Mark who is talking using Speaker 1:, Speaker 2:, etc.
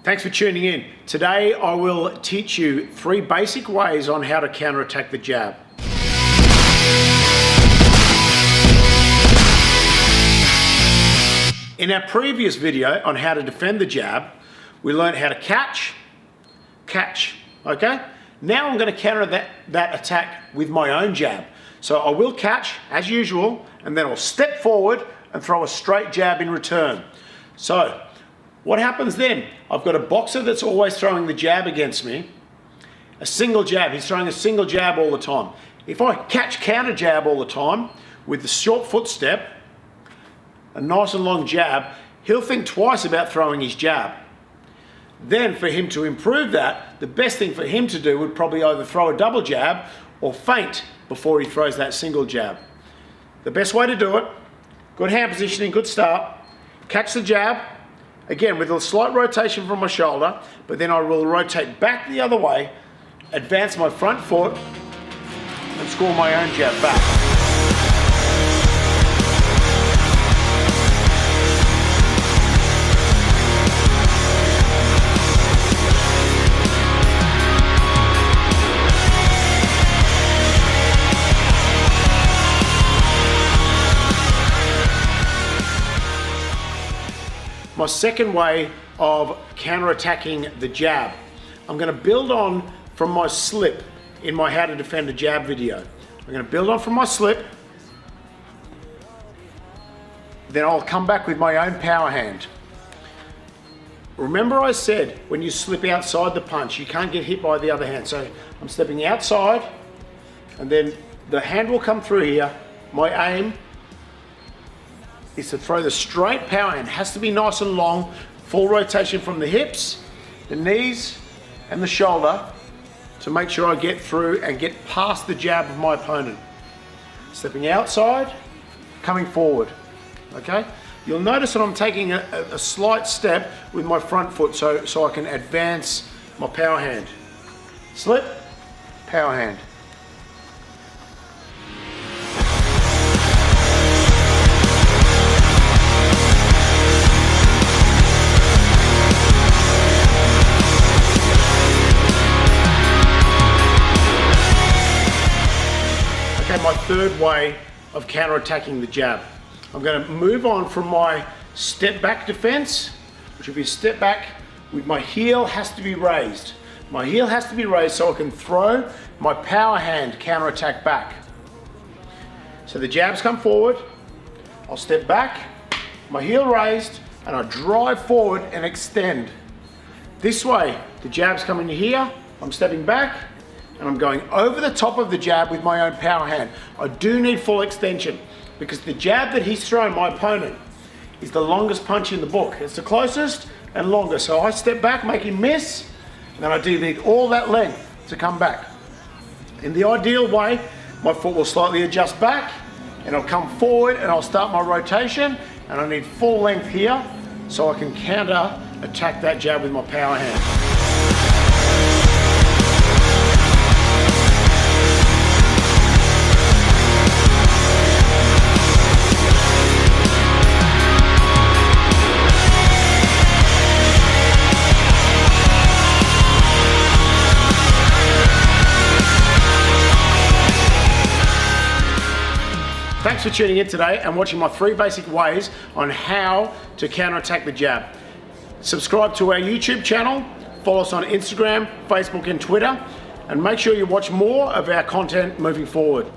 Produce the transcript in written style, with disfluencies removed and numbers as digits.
Speaker 1: Thanks for tuning in. Today I will teach you 3 basic ways on how to counterattack the jab. In our previous video on how to defend the jab, we learned how to catch, okay? Now I'm going to counter that attack with my own jab. So I will catch as usual, and then I'll step forward and throw a straight jab in return. So what happens then? I've got a boxer that's always throwing the jab against me. A single jab, he's throwing a single jab all the time. If I catch counter jab all the time with the short foot step, a nice and long jab, he'll think twice about throwing his jab. Then for him to improve that, the best thing for him to do would probably either throw a double jab or feint before he throws that single jab. The best way to do it, good hand positioning, good start, catch the jab, again with a slight rotation from my shoulder, but then I will rotate back the other way, advance my front foot, and score my own jab back. My second way of counter-attacking the jab, I'm going to build on from my slip in my how to defend a jab video. I'm going to build on from my slip, then I'll come back with my own power hand. Remember I said when you slip outside the punch, you can't get hit by the other hand. So I'm stepping outside, and then the hand will come through here. My aim is to throw the straight power hand. It has to be nice and long, full rotation from the hips, the knees, and the shoulder to make sure I get through and get past the jab of my opponent. Stepping outside, coming forward, okay? You'll notice that I'm taking a slight step with my front foot so I can advance my power hand. Slip, power hand. Okay, my third way of counter-attacking the jab. I'm going to move on from my step back defense, which will be a step back with my heel has to be raised. My heel has to be raised so I can throw my power hand counter-attack back. So the jabs come forward, I'll step back, my heel raised, and I drive forward and extend. This way, the jab's coming here, I'm stepping back, and I'm going over the top of the jab with my own power hand. I do need full extension because the jab that he's thrown, my opponent, is the longest punch in the book. It's the closest and longest. So I step back, make him miss, and then I do need all that length to come back. In the ideal way, my foot will slightly adjust back, and I'll come forward and I'll start my rotation, and I need full length here so I can counter attack that jab with my power hand. Thanks for tuning in today and watching my 3 basic ways on how to counterattack the jab. Subscribe to our YouTube channel, follow us on Instagram, Facebook and Twitter, and make sure you watch more of our content moving forward.